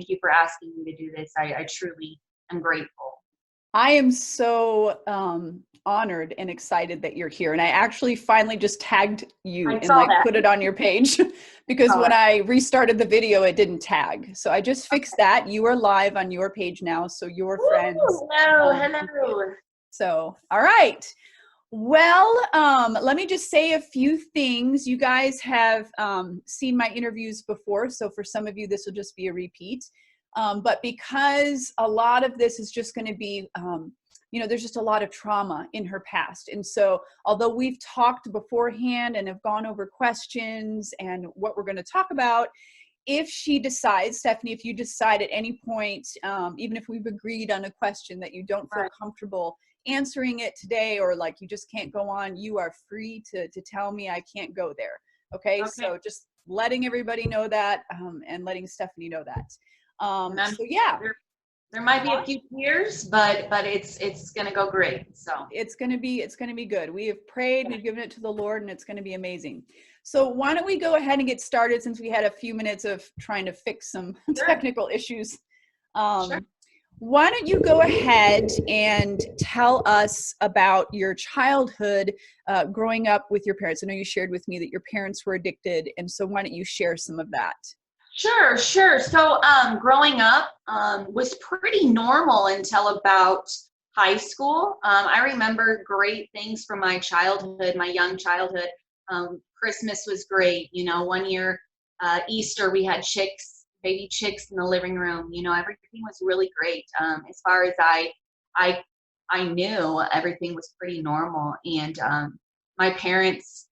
you for asking me to do this. I truly am grateful. I am so honored and excited that you're here. And I actually finally just tagged you I and saw like that. put it on your page because Saw when it. I restarted the video, it didn't tag. So I just fixed that. You are live on your page now. So your friends. Woo! Hello, Can see it. hello. So, all right. Well, let me just say a few things. You guys have seen my interviews before, so for some of you, this will just be a repeat. But because a lot of this is just going to be, there's just a lot of trauma in her past. And so although we've talked beforehand and have gone over questions and what we're going to talk about, if she decides, Stephanie, if you decide at any point, even if we've agreed on a question that you don't feel comfortable answering it today, or like you just can't go on, you are free to tell me I can't go there. Okay. So just letting everybody know that, and letting Stephanie know that. So yeah. There might be a few tears, but it's gonna go great. So it's gonna be good. We have prayed, we've given it to the Lord, and it's gonna be amazing. So why don't we go ahead and get started, since we had a few minutes of trying to fix some technical issues. Why don't you go ahead and tell us about your childhood growing up with your parents? I know you shared with me that your parents were addicted, and so why don't you share some of that? Sure. So growing up was pretty normal until about high school. I remember great things from my childhood, my young childhood. Christmas was great. One year, Easter, we had baby chicks in the living room. Everything was really great. As far as I knew, everything was pretty normal. And my parents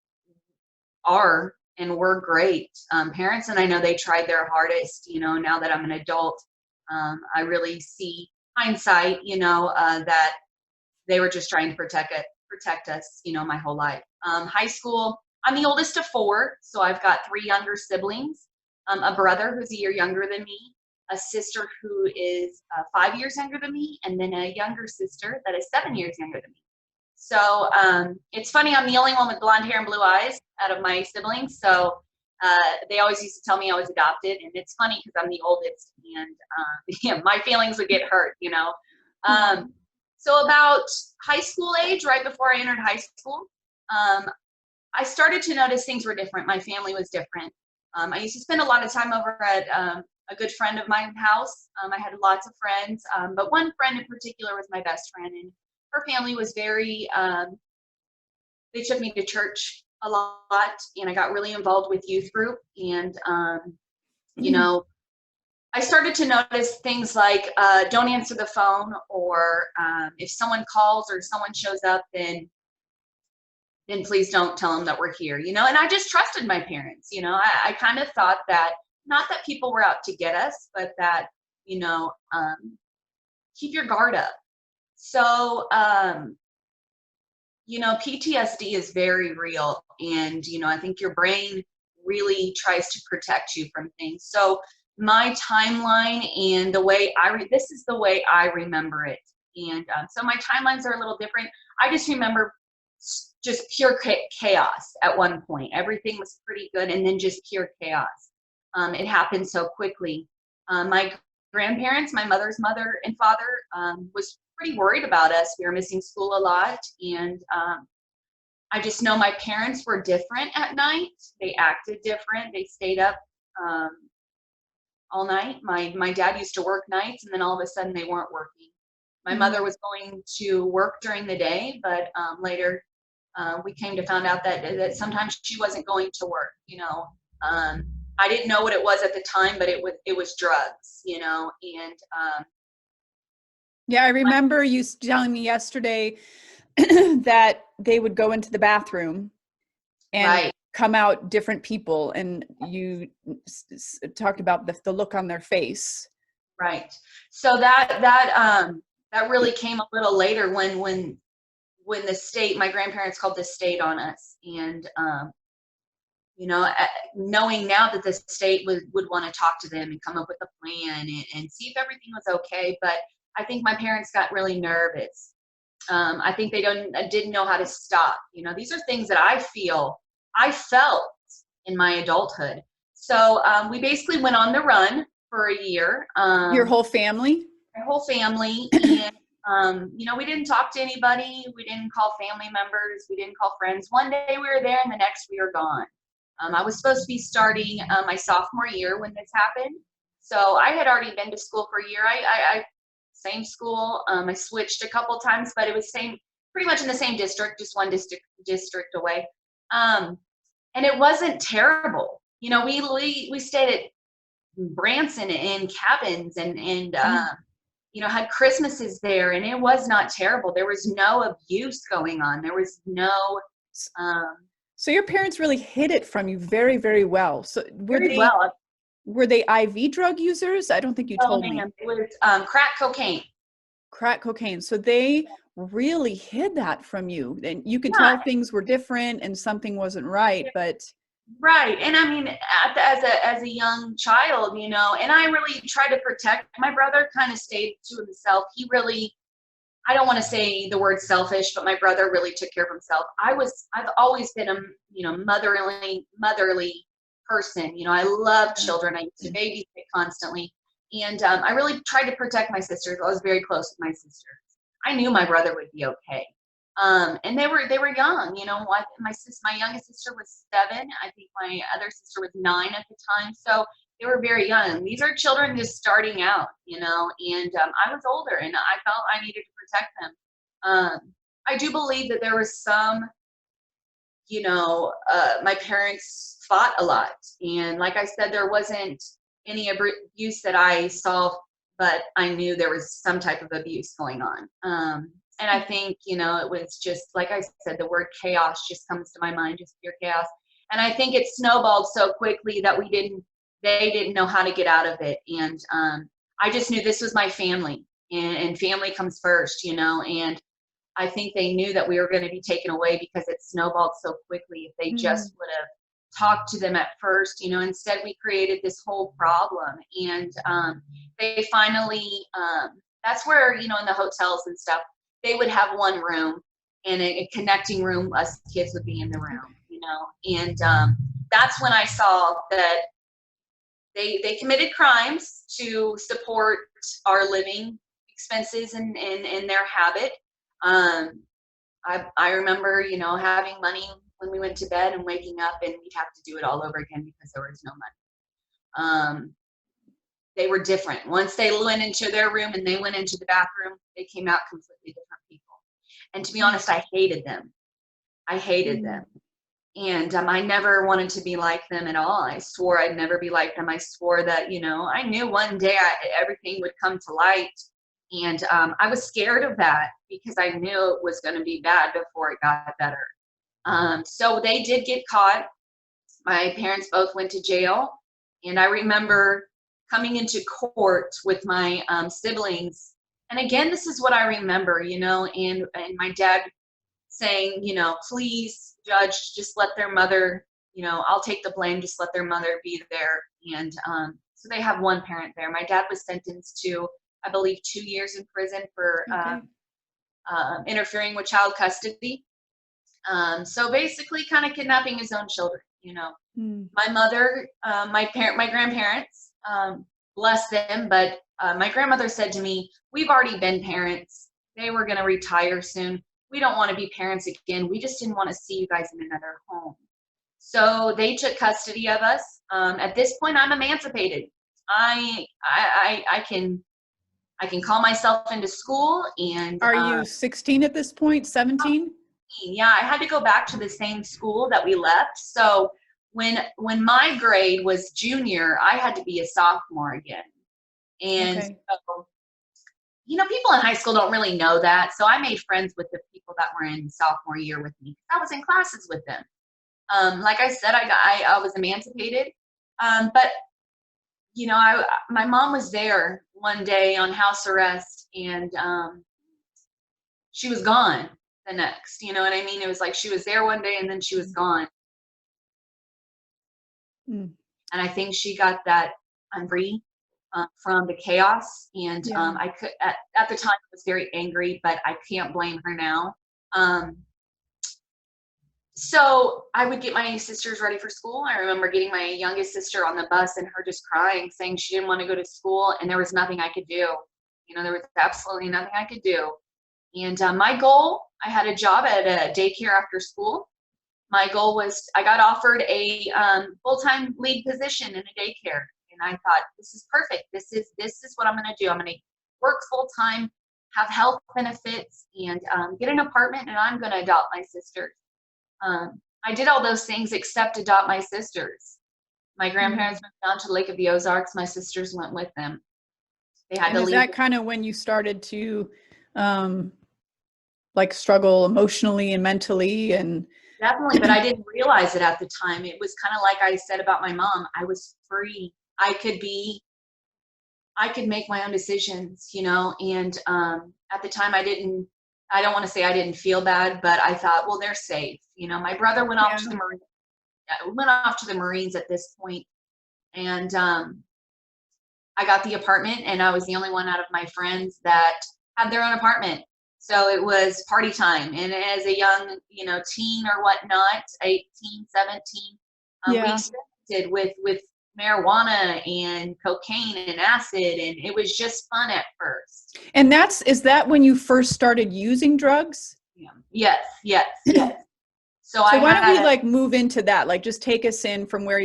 are and were great parents, and I know they tried their hardest. Now that I'm an adult, I really see hindsight. That they were just trying to protect us. My whole life. High school, I'm the oldest of four, so I've got three younger siblings. A brother who's a year younger than me, a sister who is 5 years younger than me, and then a younger sister that is 7 years younger than me. So it's funny, I'm the only one with blonde hair and blue eyes out of my siblings. So they always used to tell me I was adopted. And it's funny because I'm the oldest, and my feelings would get hurt. So about high school age, right before I entered high school, I started to notice things were different. My family was different. I used to spend a lot of time over at a good friend of mine's house. I had lots of friends, but one friend in particular was my best friend, and her family was very, they took me to church a lot, and I got really involved with youth group. And, I started to notice things like don't answer the phone, or if someone calls or someone shows up, then please don't tell them that we're here, and I just trusted my parents. I kind of thought that, not that people were out to get us, but that, keep your guard up. So, PTSD is very real. And, I think your brain really tries to protect you from things. So my timeline and the way this is the way I remember it. And so my timelines are a little different. I just remember just pure chaos at one point. Everything was pretty good, and then just pure chaos. It happened so quickly. My grandparents, my mother's mother and father, was pretty worried about us. We were missing school a lot, and I just know my parents were different at night. They acted different. They stayed up all night. My dad used to work nights, and then all of a sudden they weren't working. My mother was going to work during the day, but later we came to find out that sometimes she wasn't going to work. I didn't know what it was at the time, but it was drugs. And yeah, I remember you telling me yesterday that they would go into the bathroom and come out different people, and you talked about the look on their face. Right. So that really came a little later when the state, my grandparents called the state on us, and knowing now that the state would want to talk to them and come up with a plan and see if everything was okay. But I think my parents got really nervous. I think they didn't know how to stop. These are things that I felt in my adulthood. So we basically went on the run. for a year. Your whole family? My whole family. And, you know, we didn't talk to anybody. We didn't call family members. We didn't call friends. One day we were there and the next we were gone. I was supposed to be starting my sophomore year when this happened. So I had already been to school for a year. I same school. I switched a couple times, but it was pretty much in the same district, just one district away. And it wasn't terrible. You know, we stayed at Branson in cabins and you know, had Christmases there, and it was not terrible. There was no abuse going on. There was no. So your parents really hid it from you very, very well. So were they IV drug users? I don't think you told me. It was crack cocaine. Crack cocaine. So they really hid that from you, and you could tell things were different and something wasn't right. But right, and I mean, as a young child, you know, and I really tried to protect. My brother kind of stayed to himself. He really, I don't want to say the word selfish, but my brother really took care of himself. I've always been a, you know, motherly person. You know, I love children. I used to babysit constantly. And I really tried to protect my sisters. I was very close with my sisters. I knew my brother would be okay. And they were young, you know. My youngest sister was 7. I think my other sister was 9 at the time. So they were very young. These are children just starting out, you know. And I was older, and I felt I needed to protect them. I do believe that there was some, you know, my parents fought a lot, and like I said, there wasn't any abuse that I saw, but I knew there was some type of abuse going on. And I think, you know, it was just, like I said, the word chaos just comes to my mind, just pure chaos. And I think it snowballed so quickly that they didn't know how to get out of it. And I just knew this was my family, and family comes first, you know. And I think they knew that we were going to be taken away because it snowballed so quickly. If they just would have talked to them at first, you know, instead we created this whole problem. And they finally, that's where, you know, in the hotels and stuff, they would have one room, and a connecting room, us kids would be in the room, you know. And that's when I saw that they committed crimes to support our living expenses and their habit. I remember, you know, having money when we went to bed and waking up, and we'd have to do it all over again because there was no money. They were different. Once they went into their room and they went into the bathroom, they came out completely different people. And to be honest, I hated them. I hated them. And I never wanted to be like them at all. I swore I'd never be like them. I swore that, you know, I knew one day everything would come to light. And I was scared of that because I knew it was going to be bad before it got better. So they did get caught. My parents both went to jail. And I remember coming into court with my siblings. And again, this is what I remember, you know, and my dad saying, you know, please, judge, just let their mother, you know, I'll take the blame, just let their mother be there. And so they have one parent there. My dad was sentenced to, I believe, 2 years in prison for interfering with child custody. So basically kind of kidnapping his own children, you know. My mother, my grandparents, bless them, but my grandmother said to me, we've already been parents. They were going to retire soon. We don't want to be parents again. We just didn't want to see you guys in another home. So they took custody of us. At this point, I'm emancipated. I can call myself into school. And are you 16 at this point? 17? Yeah, I had to go back to the same school that we left. So when my grade was junior, I had to be a sophomore again. And so, you know, people in high school don't really know that. So I made friends with the people that were in sophomore year with me. I was in classes with them. Like I said, I was emancipated. But, you know, my mom was there one day on house arrest, and she was gone the next. You know what I mean? It was like she was there one day and then she was gone. And I think she got that I'm free from the chaos. And I could at the time I was very angry, but I can't blame her now. So I would get my sisters ready for school. I remember getting my youngest sister on the bus and her just crying, saying she didn't want to go to school and there was nothing I could do. There was absolutely nothing I could do. And my goal, I had a job at a daycare after school. My goal was I got offered a full-time lead position in a daycare. And I thought, this is perfect. This is what I'm going to do. I'm going to work full-time, have health benefits, and get an apartment, and I'm going to adopt my sisters. I did all those things except adopt my sisters. My grandparents moved down to the Lake of the Ozarks. My sisters went with them. They had And to is leave. that kind of when you started to like struggle emotionally and mentally? And Definitely, but I didn't realize it at the time. It was kind of like I said about my mom. I was free. I could make my own decisions, and at the time I don't want to say I didn't feel bad, but I thought, well, they're safe. My brother went off to the Marines at this point, and I got the apartment, and I was the only one out of my friends that had their own apartment. So it was party time. And as a young, teen or whatnot, 18, 17, we experimented with marijuana and cocaine and acid, and it was just fun at first. And is that when you first started using drugs? Yeah. Yes. So why don't we move into that? Like, just take us in from where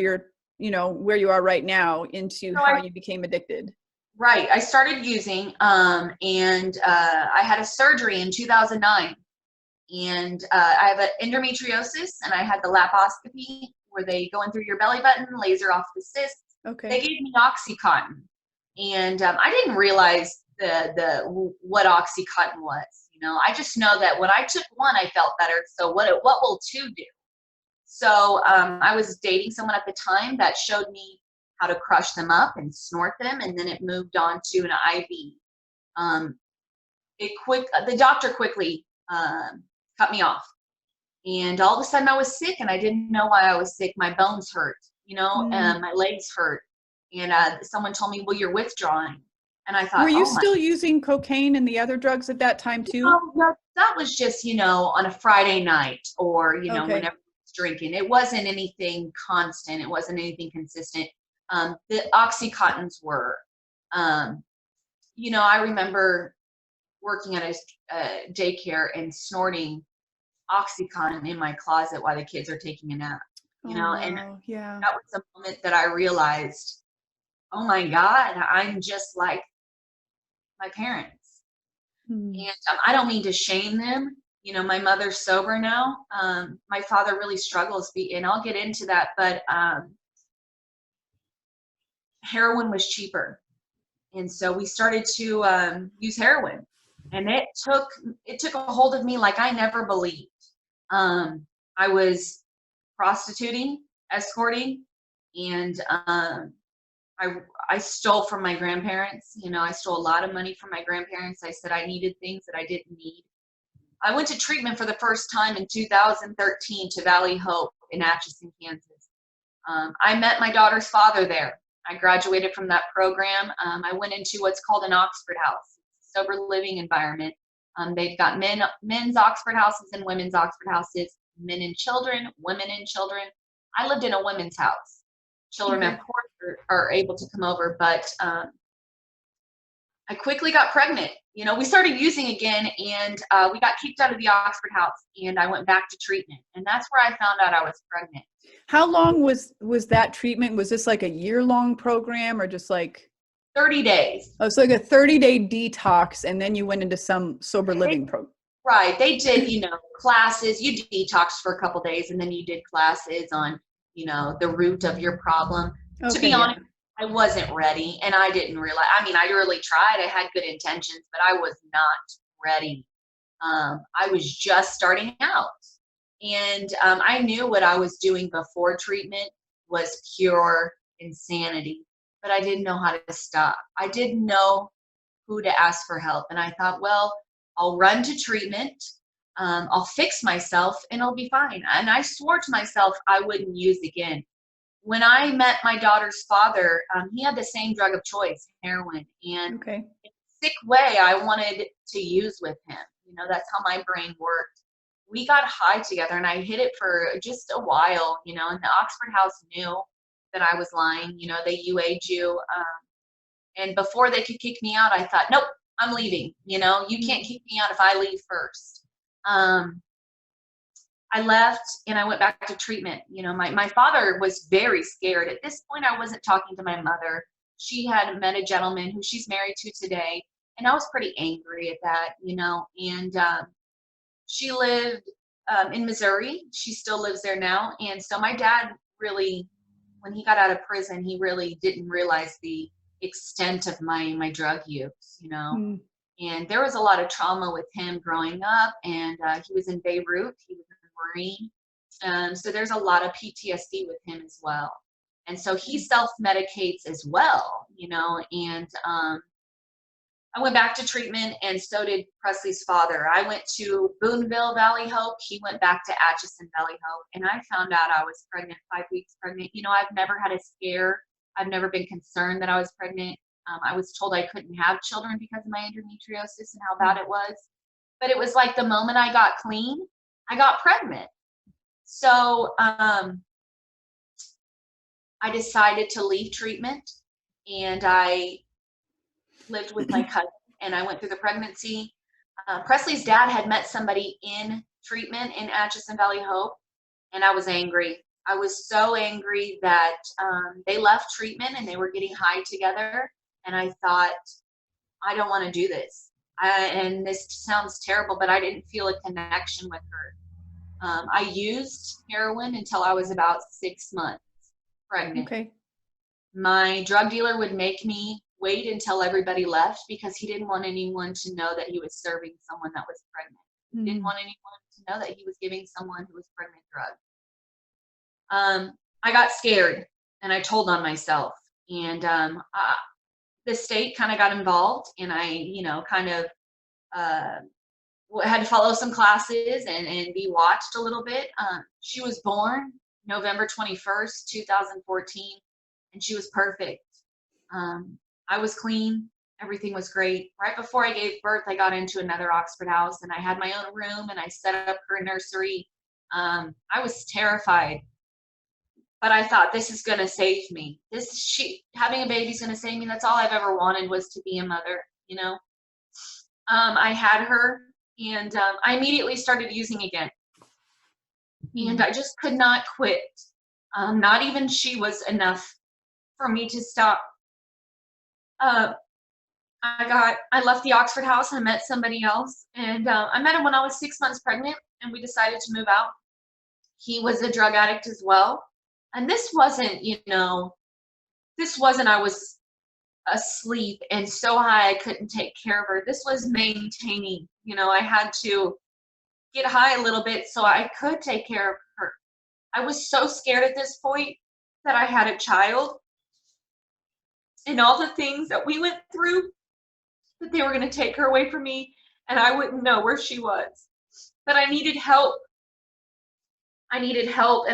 where you are right now into how you became addicted. Right. I started using, and I had a surgery in 2009, and I have endometriosis, and I had the laparoscopy where they go in through your belly button, laser off the cysts. Okay. They gave me OxyContin, and I didn't realize what OxyContin was. I just know that when I took one, I felt better. So what will two do? So I was dating someone at the time that showed me how to crush them up and snort them, and then it moved on to an IV. The doctor quickly cut me off, and all of a sudden I was sick, and I didn't know why I was sick. My bones hurt, my legs hurt, and someone told me, well, you're withdrawing. And I thought, were you still using cocaine and the other drugs at that time too? No, that was just, on a Friday night, or, whenever I was drinking. It wasn't anything constant. It wasn't anything consistent. The Oxycontins were, I remember working at a daycare and snorting OxyContin in my closet while the kids are taking a nap, and that was the moment that I realized, oh my God, I'm just like my parents. And I don't mean to shame them. My mother's sober now. My father really struggles, and I'll get into that, but heroin was cheaper. And so we started to use heroin, and it took a hold of me like I never believed. I was prostituting, escorting, and I stole from my grandparents. I stole a lot of money from my grandparents. I said I needed things that I didn't need. I went to treatment for the first time in 2013 to Valley Hope in Atchison, Kansas. I met my daughter's father there. I graduated from that program. I went into what's called an Oxford House, sober living environment. They've got men's Oxford houses and women's Oxford houses, men and children, women and children. I lived in a women's house. Children, of course, are able to come over, but I quickly got pregnant. We started using again, and we got kicked out of the Oxford House, and I went back to treatment, and that's where I found out I was pregnant. How long was that treatment? Was this like a year-long program, or just like 30 days? Oh, so like a 30-day detox, and then you went into some sober living program. Right. They did, classes. You detoxed for a couple days, and then you did classes on, the root of your problem. To be honest, I wasn't ready, and I didn't realize. I really tried. I had good intentions, but I was not ready. I was just starting out, and I knew what I was doing before treatment was pure insanity, but I didn't know how to stop. I didn't know who to ask for help, and I thought, well, I'll run to treatment. I'll fix myself, and it'll be fine. And I swore to myself I wouldn't use again. When I met my daughter's father, he had the same drug of choice, heroin. And in a sick way, I wanted to use with him. That's how my brain worked. we got high together, and I hid it for just a while, you know, and the Oxford House knew that I was lying. You know, they UA'd you. And before they could kick me out, I thought, nope, I'm leaving. You know, you can't kick me out if I leave first. I left and I went back to treatment. You know, my father was very scared. At this point, I wasn't talking to my mother. She had met a gentleman who she's married to today. And I was pretty angry at that, you know, and she lived in Missouri. She still lives there now. And so my dad really, when he got out of prison, he really didn't realize the extent of my drug use, you know. Mm. And there was a lot of trauma with him growing up, and he was in Beirut. He was a Marine. So there's a lot of PTSD with him as well. And so he self-medicates as well, you know, and I went back to treatment, and so did Presley's father. I went to Boonville, Valley Hope. He went back to Atchison, Valley Hope, and I found out I was pregnant, 5 weeks pregnant. You know, I've never had a scare. I've never been concerned that I was pregnant. I was told I couldn't have children because of my endometriosis and how bad it was. But it was like the moment I got clean, I got pregnant. So I decided to leave treatment, and I lived with my cousin, and I went through the pregnancy. Presley's dad had met somebody in treatment in Atchison Valley Hope, and I was angry. I was so angry that they left treatment and they were getting high together, and I thought, I don't want to do this. And this sounds terrible, but I didn't feel a connection with her. I used heroin until I was about 6 months pregnant. Okay. My drug dealer would make me wait until everybody left because he didn't want anyone to know that he was serving someone that was pregnant. He didn't want anyone to know that he was giving someone who was pregnant drugs. I got scared and I told on myself, and the state kind of got involved, and I, you know, kind of had to follow some classes and be watched a little bit. She was born November 21st, 2014, and she was perfect. I was clean. Everything was great. Right before I gave birth, I got into another Oxford House, and I had my own room, and I set up her nursery. I was terrified, but I thought, this is going to save me. Having a baby is going to save me. That's all I've ever wanted, was to be a mother, you know. I had her, and I immediately started using again, and I just could not quit. Not even she was enough for me to stop. I left the Oxford House and I met somebody else, and I met him when I was 6 months pregnant, and we decided to move out. He was a drug addict as well. And this wasn't, I was asleep and so high I couldn't take care of her. This was maintaining, I had to get high a little bit so I could take care of her. I was so scared at this point that I had a child, and all the things that we went through, that they were going to take her away from me and I wouldn't know where she was. But I needed help. And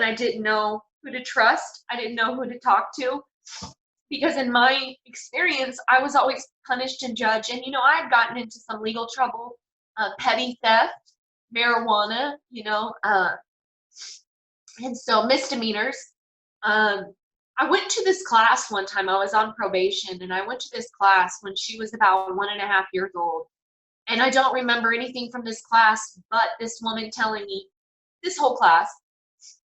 I didn't know who to trust. I didn't know who to talk to, because in my experience, I was always punished and judged. And, I had gotten into some legal trouble, petty theft, marijuana, and so misdemeanors. I went to this class one time. I was on probation, and I went to this class when she was about 1.5 years old. And I don't remember anything from this class but this woman telling me, this whole class,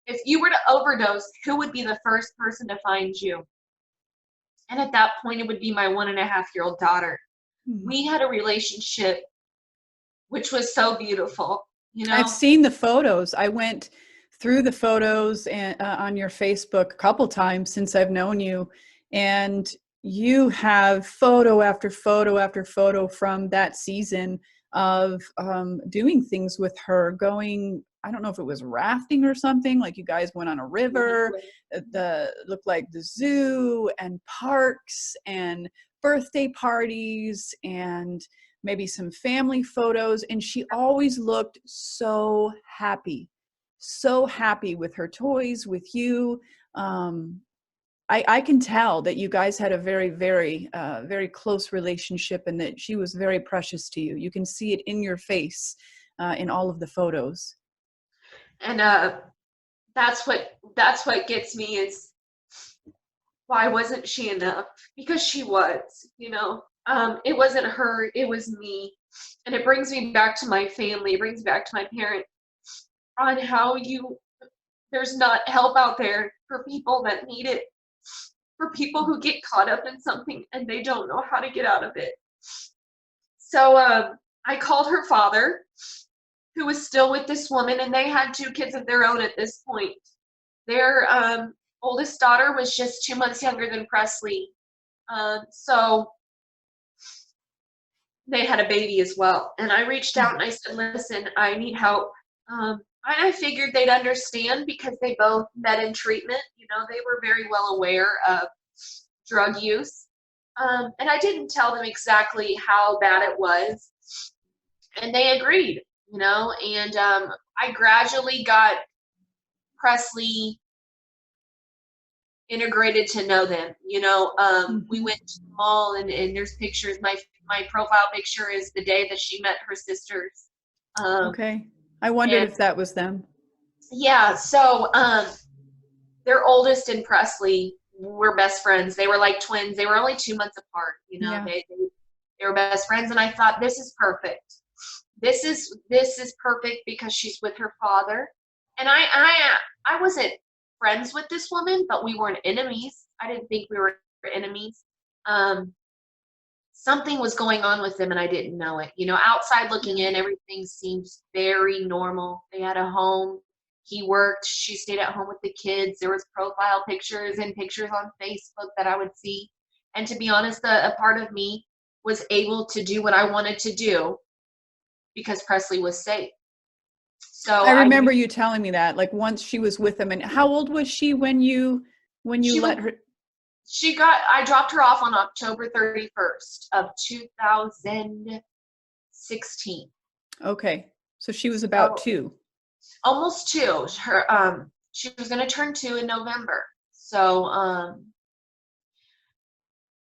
if you were to overdose, who would be the first person to find you? And at that point, it would be my 1.5-year-old daughter. Mm-hmm. We had a relationship which was so beautiful. I've seen the photos. I went through the photos and on your Facebook a couple times since I've known you, and you have photo after photo after photo from that season of doing things with her, going, I don't know if it was rafting or something, like you guys went on a river, looked like the zoo and parks and birthday parties and maybe some family photos. And she always looked so happy with her toys, with you. I can tell that you guys had a very, very, very close relationship, and that she was very precious to you. You can see it in your face in all of the photos. And that's what gets me is, why wasn't she enough? Because she was, you know. It wasn't her, it was me. And it brings me back to my family, it brings me back to my parents, on how there's not help out there for people that need it, for people who get caught up in something and they don't know how to get out of it. So I called her father, who was still with this woman, and they had 2 kids of their own at this point. Their oldest daughter was just 2 months younger than Presley. So they had a baby as well. And I reached out and I said, listen, I need help. And I figured they'd understand because they both met in treatment. You know, they were very well aware of drug use. And I didn't tell them exactly how bad it was. And they agreed, you know, and I gradually got Presley integrated to know them. You know, we went to the mall, and there's pictures. My profile picture is the day that she met her sisters. Okay. I wondered if that was them. Yeah. So their oldest and Presley were best friends. They were like twins. They were only 2 months apart. You know, Yeah. they were best friends, and I thought, this is perfect. This is perfect because she's with her father, and I wasn't friends with this woman, but we weren't enemies. I didn't think we were enemies. Something was going on with them and I didn't know it. You know, outside looking in, everything seems very normal. They had a home. He worked. She stayed at home with the kids. There was profile pictures and pictures on Facebook that I would see. And to be honest, a part of me was able to do what I wanted to do because Presley was safe. So I remember you telling me that, like, once she was with him. And how old was she when you let her? I dropped her off on October 31st of 2016. Okay. So she was about 2. Almost 2. She was going to turn 2 in November. So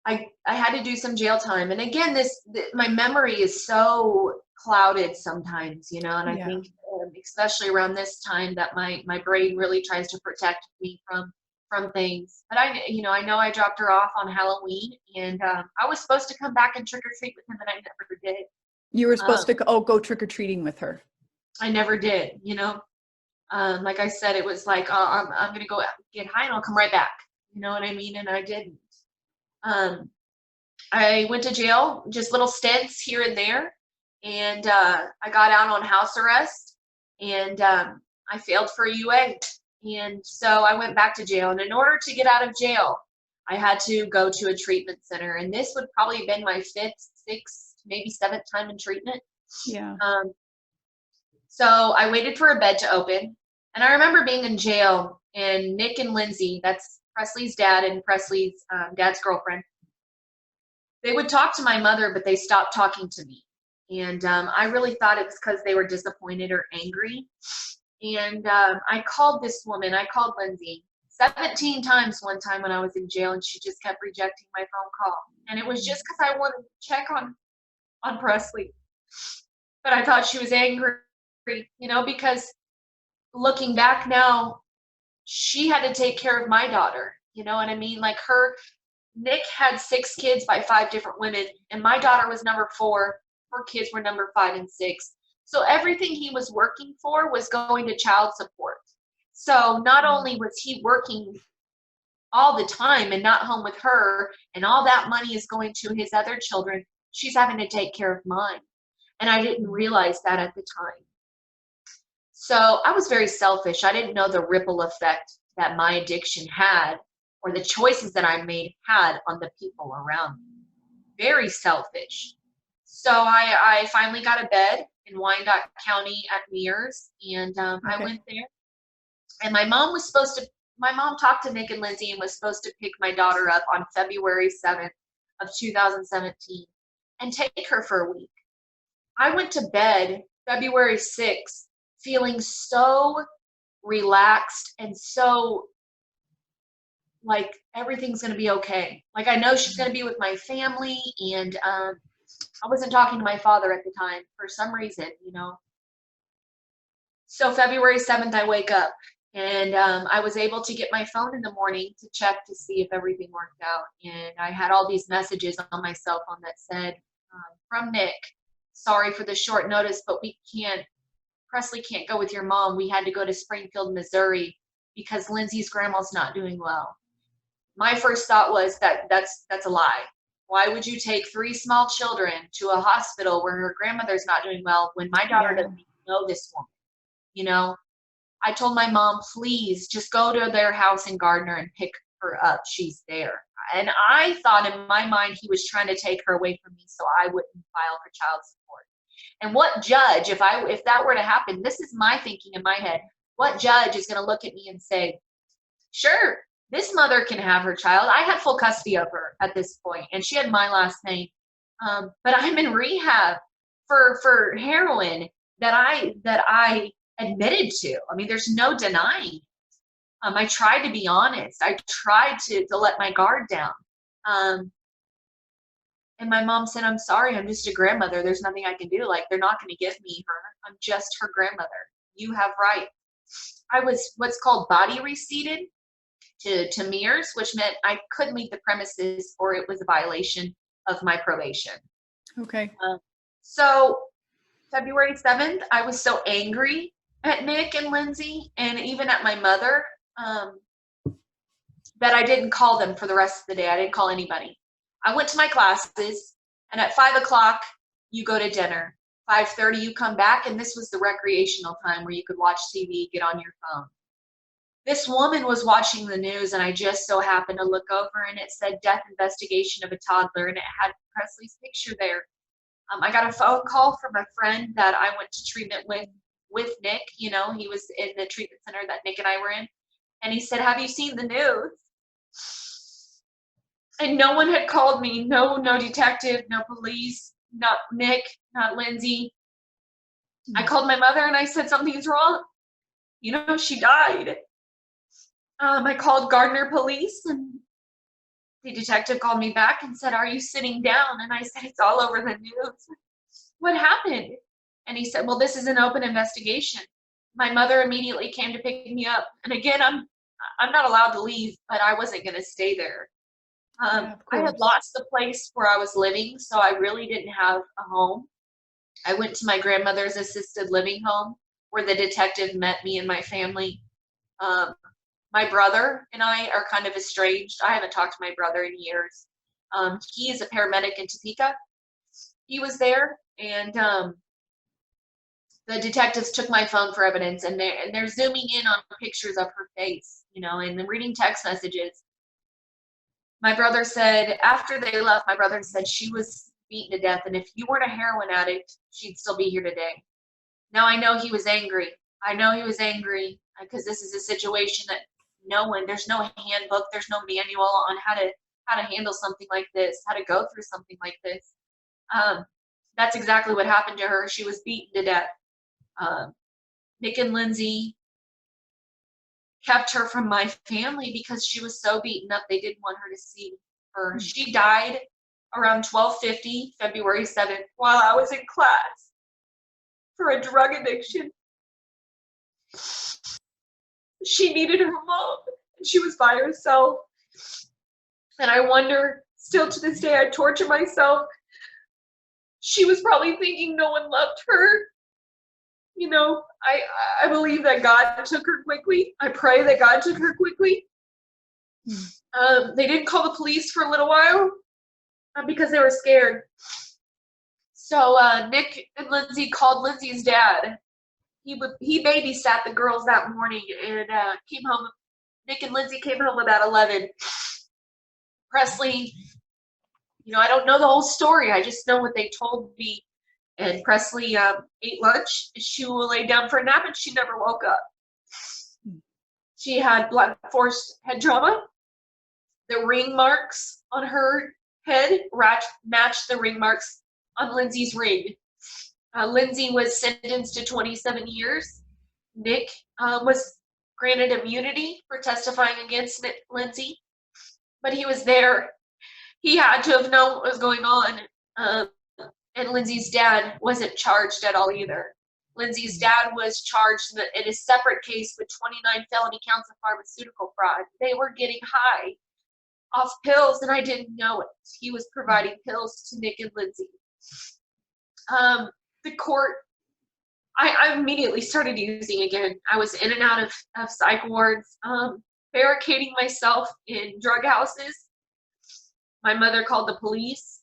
I had to do some jail time. And again, my memory is so clouded sometimes, you know, and I think especially around this time that my brain really tries to protect me from things. But I know I dropped her off on Halloween, and I was supposed to come back and trick or treat with him, and I never did. You were supposed to go trick or treating with her. I never did, you know. Like I said, it was like, oh, I'm going to go get high and I'll come right back. You know what I mean? And I didn't. I went to jail, just little stints here and there. And I got out on house arrest, and I failed for a UA. And so I went back to jail. And in order to get out of jail, I had to go to a treatment center. And this would probably have been my 5th, 6th, maybe 7th time in treatment. Yeah. So I waited for a bed to open. And I remember being in jail, and Nick and Lindsay, that's Presley's dad and Presley's dad's girlfriend, they would talk to my mother, but they stopped talking to me. And I really thought it was because they were disappointed or angry. And I called this woman, I called Lindsay 17 times one time when I was in jail, and she just kept rejecting my phone call. And it was just because I wanted to check on Presley. But I thought she was angry, you know, because looking back now, she had to take care of my daughter. You know what I mean? Like Nick had 6 kids by 5 different women, and my daughter was number 4. Her kids were number 5 and 6. So everything he was working for was going to child support. So not only was he working all the time and not home with her, and all that money is going to his other children, she's having to take care of mine. And I didn't realize that at the time. So I was very selfish. I didn't know the ripple effect that my addiction had, or the choices that I made had on the people around me. Very selfish. So I finally got a bed in Wyandotte County at Mears, and I went there. And my mom talked to Nick and Lindsay and was supposed to pick my daughter up on February 7th of 2017 and take her for a week. I went to bed February 6th feeling so relaxed and so like everything's going to be okay. Like I know she's going to be with my family, and I wasn't talking to my father at the time for some reason, you know. So February 7th, I wake up and I was able to get my phone in the morning to check to see if everything worked out. And I had all these messages on my cell phone that said, from Nick, sorry for the short notice, but Presley can't go with your mom. We had to go to Springfield, Missouri because Lindsay's grandma's not doing well. My first thought was that's a lie. Why would you take 3 small children to a hospital where her grandmother's not doing well when my daughter doesn't even know this woman? You know, I told my mom, please just go to their house in Gardner and pick her up. She's there. And I thought in my mind he was trying to take her away from me so I wouldn't file for child support. And what judge, if that were to happen, this is my thinking in my head, what judge is going to look at me and say, sure, this mother can have her child. I had full custody of her at this point, and she had my last name. But I'm in rehab for heroin that I admitted to. I mean, there's no denying. I tried to be honest. I tried to let my guard down. And my mom said, I'm sorry, I'm just a grandmother. There's nothing I can do. Like, they're not going to give me her. I'm just her grandmother. You have right. I was what's called body receipted to Mears, which meant I couldn't leave the premises or it was a violation of my probation. Okay. So February 7th, I was so angry at Nick and Lindsay and even at my mother that I didn't call them for the rest of the day. I didn't call anybody. I went to my classes, and at 5 o'clock, you go to dinner. 5:30, you come back, and this was the recreational time where you could watch TV, get on your phone. This woman was watching the news, and I just so happened to look over, and it said death investigation of a toddler, and it had Presley's picture there. I got a phone call from a friend that I went to treatment with Nick. You know, he was in the treatment center that Nick and I were in. And he said, have you seen the news? And no one had called me. No detective, no police, not Nick, not Lindsay. I called my mother and I said, something's wrong. You know, she died. I called Gardner police and the detective called me back and said, are you sitting down? And I said, it's all over the news. What happened? And he said, well, this is an open investigation. My mother immediately came to pick me up. And again, I'm not allowed to leave, but I wasn't going to stay there. I had lost the place where I was living, so I really didn't have a home. I went to my grandmother's assisted living home where the detective met me and my family. My brother and I are kind of estranged. I haven't talked to my brother in years. He is a paramedic in Topeka. He was there, and the detectives took my phone for evidence, and they're zooming in on pictures of her face, you know, and then reading text messages. My brother said, after they left, my brother said she was beaten to death, and if you weren't a heroin addict, she'd still be here today. Now, I know he was angry. I know he was angry because this is a situation that there's no handbook, there's no manual on how to handle something like this, how to go through something like this. That's exactly what happened to her. She was beaten to death. Nick and Lindsay kept her from my family because she was so beaten up they didn't want her to see her. She died around 12:50, February 7th, while I was in class for a drug addiction. She needed her mom, and she was by herself. And I wonder, still to this day, I torture myself. She was probably thinking no one loved her. You know, I believe that God took her quickly. I pray that God took her quickly. They didn't call the police for a little while because they were scared. So Nick and Lindsay called Lindsay's dad. He babysat the girls that morning and came home. Nick and Lindsay came home about 11. Presley, you know, I don't know the whole story. I just know what they told me. And Presley ate lunch. She lay down for a nap, and she never woke up. She had blunt force head trauma. The ring marks on her head matched the ring marks on Lindsay's ring. Lindsay was sentenced to 27 years. Nick was granted immunity for testifying against Lindsay, but he was there. He had to have known what was going on. And Lindsay's dad wasn't charged at all either. Lindsay's dad was charged in a separate case with 29 felony counts of pharmaceutical fraud. They were getting high off pills, and I didn't know it. He was providing pills to Nick and Lindsay. The court, I immediately started using again. I was in and out of psych wards, barricading myself in drug houses. My mother called the police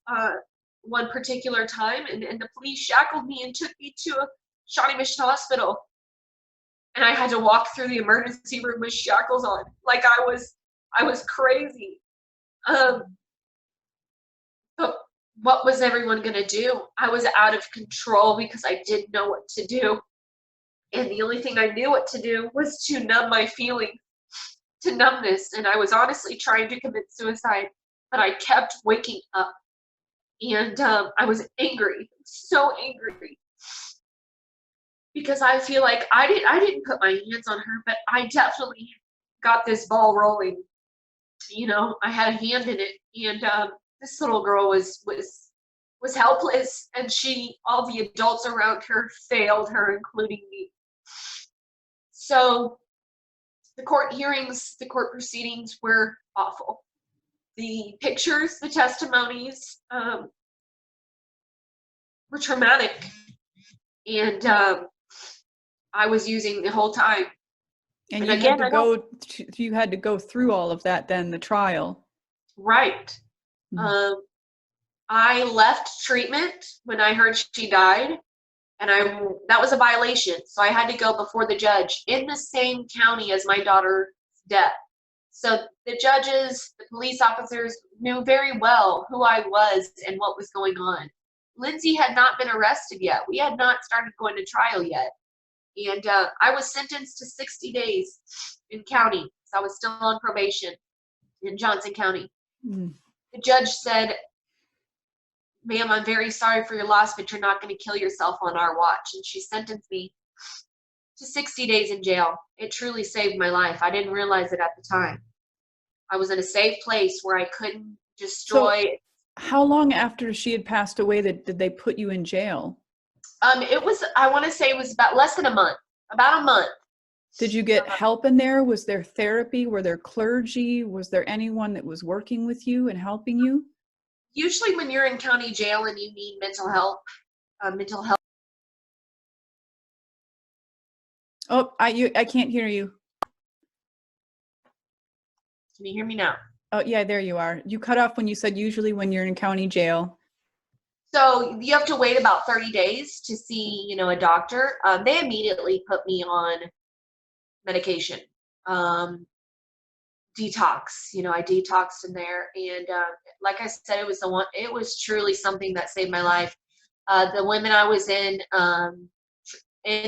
one particular time, and the police shackled me and took me to a Shawnee Mission Hospital. And I had to walk through the emergency room with shackles on, like I was crazy. But what was everyone gonna do? I was out of control because I didn't know what to do. And the only thing I knew what to do was to numb my feeling to numbness. And I was honestly trying to commit suicide, but I kept waking up. And I was angry, so angry. Because I feel like I didn't put my hands on her, but I definitely got this ball rolling. You know, I had a hand in it, and this little girl was helpless, and all the adults around her failed her, including me. So the court hearings, the court proceedings were awful. The pictures, the testimonies were traumatic, and I was using the whole time. And you again, you had to go through all of that then, the trial. Right. Mm-hmm. I left treatment when I heard she died, and that was a violation. So I had to go before the judge in the same county as my daughter's death. So the judges, the police officers knew very well who I was and what was going on. Lindsay had not been arrested yet. We had not started going to trial yet. And I was sentenced to 60 days in county. So I was still on probation in Johnson County. Mm. The judge said, "Ma'am, I'm very sorry for your loss, but you're not going to kill yourself on our watch." And she sentenced me to 60 days in jail. It truly saved my life. I didn't realize it at the time. I was in a safe place where I couldn't destroy. So how long after she had passed away did they put you in jail? It was, I want to say it was about less than a month, about a month. Did you get help in there? Was there therapy? Were there clergy? Was there anyone that was working with you and helping you? Usually when you're in county jail and you need mental health. Oh, I can't hear you. Can you hear me now? Oh, yeah, there you are. You cut off when you said usually when you're in county jail. So you have to wait about 30 days to see, a doctor. They immediately put me on medication, detox. I detoxed in there, and like I said, it was truly something that saved my life. The women I was in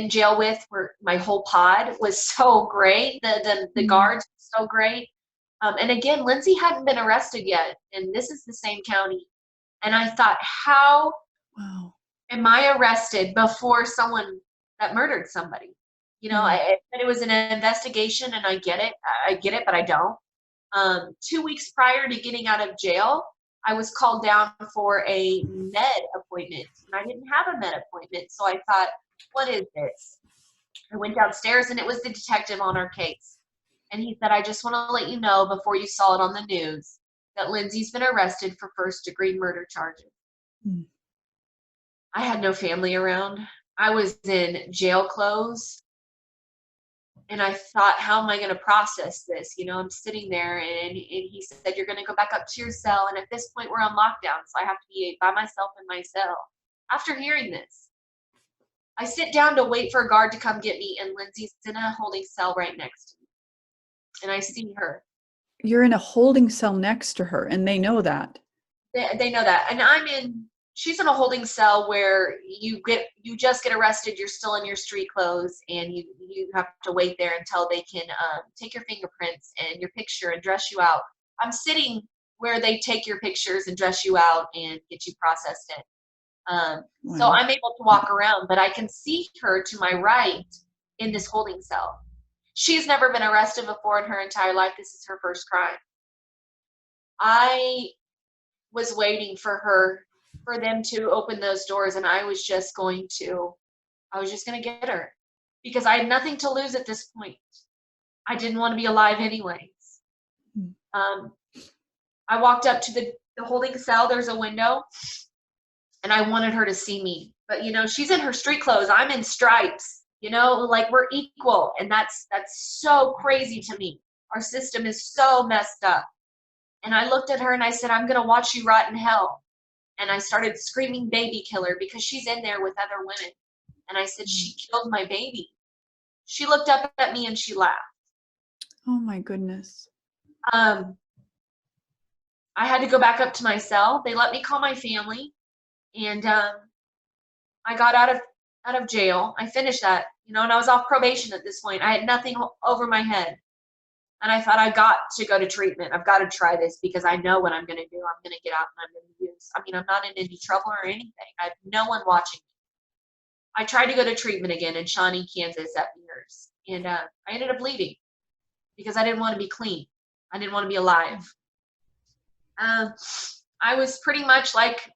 jail with my whole pod was so great. The guards were so great. And again, Lindsay hadn't been arrested yet, and this is the same county. And I thought, how am I arrested before someone that murdered somebody? I said it was an investigation, and I get it, but I don't. 2 weeks prior to getting out of jail, I was called down for a med appointment, and I didn't have a med appointment. So I thought, what is this? I went downstairs, and it was the detective on our case. And he said, "I just want to let you know before you saw it on the news that Lindsay's been arrested for first-degree murder charges." Mm. I had no family around. I was in jail clothes. And I thought, how am I going to process this? I'm sitting there, and he said, "You're going to go back up to your cell. And at this point, we're on lockdown, so I have to be by myself in my cell." After hearing this, I sit down to wait for a guard to come get me, and Lindsay's in a holding cell right next to me. And I see her. You're in a holding cell next to her, and they know that. They know that. And she's in a holding cell where you just get arrested, you're still in your street clothes, and you have to wait there until they can take your fingerprints and your picture and dress you out. I'm sitting where they take your pictures and dress you out and get you processed in. So I'm able to walk around, but I can see her to my right in this holding cell. She's never been arrested before in her entire life. This is her first crime. I was waiting for them to open those doors, and I was just going to I was just going to get her because I had nothing to lose at this point. I didn't want to be alive anyways. Um, I walked up to the holding cell. There's a window, and I wanted her to see me. But, you know, she's in her street clothes. I'm in stripes, you know, like we're equal. And that's so crazy to me. Our system is so messed up. And I looked at her and I said, I'm going to watch you rot in hell. And I started screaming baby killer because she's in there with other women. And I said, she killed my baby. She looked up at me and she laughed. Oh my goodness. I had to go back up to my cell. They let me call my family, and I got out of jail. I finished that, you know, and I was off probation at this point. I had nothing over my head, and I thought I got to go to treatment. I've got to try this because I know what I'm going to do. I'm going to get out and I'm going to use. I mean, I'm not in any trouble or anything. I have no one watching me. I tried to go to treatment again in Shawnee, Kansas at Mears, and I ended up leaving because I didn't want to be clean. I didn't want to be alive. I was pretty much like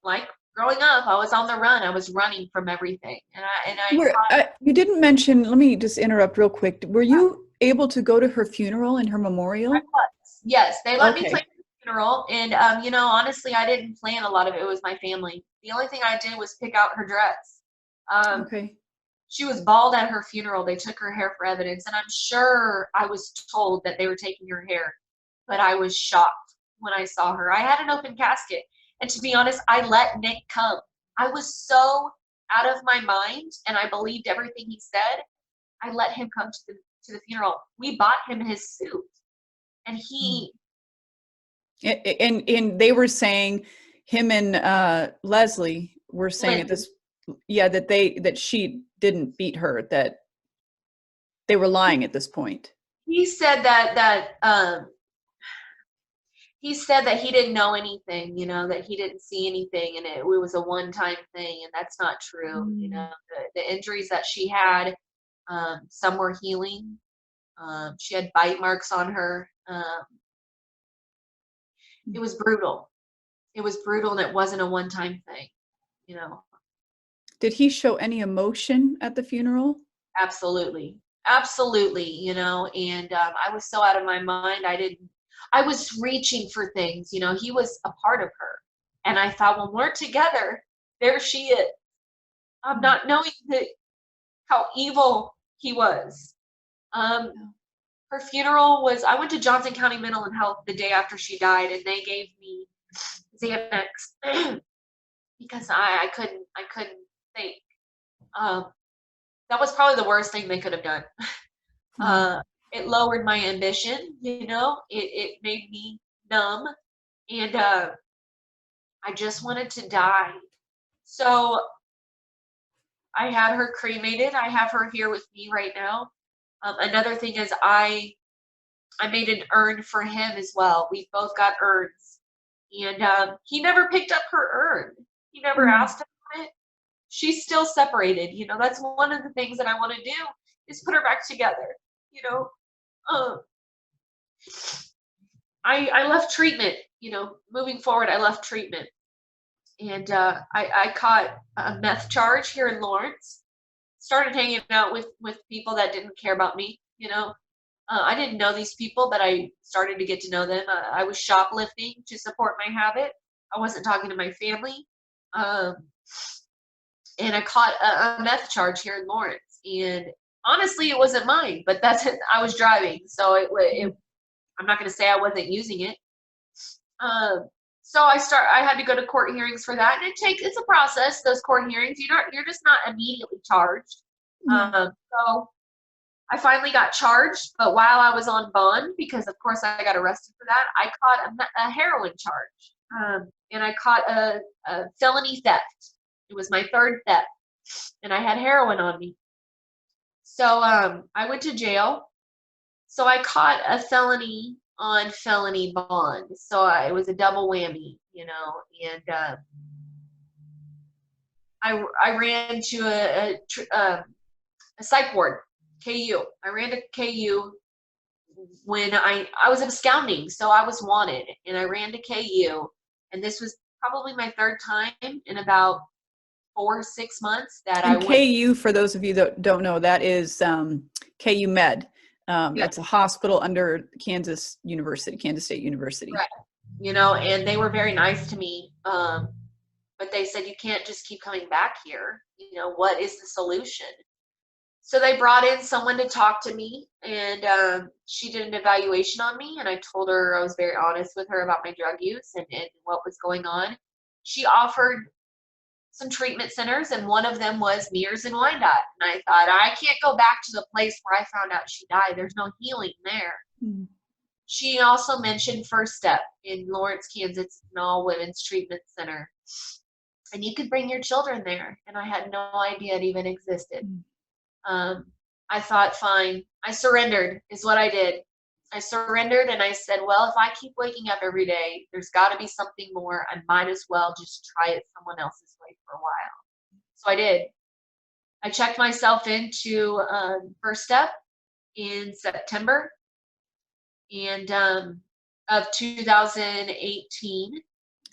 growing up. I was on the run. I was running from everything, you didn't mention. Let me just interrupt real quick. Were you able to go to her funeral and her memorial? Yes, they let me plan the funeral, and you know, honestly, I didn't plan a lot of it. It was my family. The only thing I did was pick out her dress. She was bald at her funeral. They took her hair for evidence, and I'm sure I was told that they were taking her hair, but I was shocked when I saw her. I had an open casket, and to be honest, I let Nick come. I was so out of my mind, and I believed everything he said. I let him come to the funeral. We bought him his suit, and he. And they were saying, him and Leslie were saying at this, that she didn't beat her, that they were lying at this point. He said that he said that he didn't know anything, you know, that he didn't see anything, and it was a one-time thing, and that's not true. You know, the injuries that she had, some were healing. She had bite marks on her. It was brutal. It was brutal, and it wasn't a one-time thing, you know. Did he show any emotion at the funeral? Absolutely. Absolutely, you know, and I was so out of my mind. I was reaching for things, you know. He was a part of her. And I thought, when we're together, there she is. I'm not knowing how evil he was. Her funeral was, I went to Johnson County Mental and Health the day after she died, and they gave me Xanax because I couldn't think. That was probably the worst thing they could have done. It lowered my ambition, you know, it made me numb, and I just wanted to die. So I had her cremated. I have her here with me right now. Another thing is I made an urn for him as well. We both got urns, and he never picked up her urn. He never asked about it. She's still separated. You know, that's one of the things that I want to do is put her back together. You know, I left treatment. You know, moving forward, I left treatment, and I caught a meth charge here in Lawrence. Started hanging out with people that didn't care about me. You know, I didn't know these people, but I started to get to know them. I was shoplifting to support my habit. I wasn't talking to my family. And I caught a meth charge here in Lawrence. And honestly, it wasn't mine, but that's it. I was driving. So I'm not going to say I wasn't using it. So I had to go to court hearings for that. And it's a process, those court hearings. You're just not immediately charged. So I finally got charged, but while I was on bond, because of course I got arrested for that, I caught a heroin charge. And I caught a felony theft. It was my third theft, and I had heroin on me. So I went to jail. So I caught a felony on felony bond. So it was a double whammy, you know. And I ran to a psych ward, KU. I ran to KU when I was absconding, so I was wanted, and I ran to KU, and this was probably my third time in about 6 months that I And went. KU, for those of you that don't know, that is KU Med. Yeah, It's a hospital under Kansas State University. right. You know, and they were very nice to me. But they said, you can't just keep coming back here. You know, what is the solution? So they brought in someone to talk to me, and she did an evaluation on me, and I told her, I was very honest with her about my drug use and what was going on. She offered some treatment centers, and one of them was Mears and Wyandotte. And I thought, I can't go back to the place where I found out she died. There's no healing there. Mm-hmm. She also mentioned First Step in Lawrence, Kansas, an all women's treatment center. And you could bring your children there. And I had no idea it even existed. I thought, fine. I surrendered, is what I did. I surrendered, and I said, well, if I keep waking up every day, there's got to be something more. I might as well just try it someone else's way for a while. So I did. I checked myself into First Step in September and of 2018,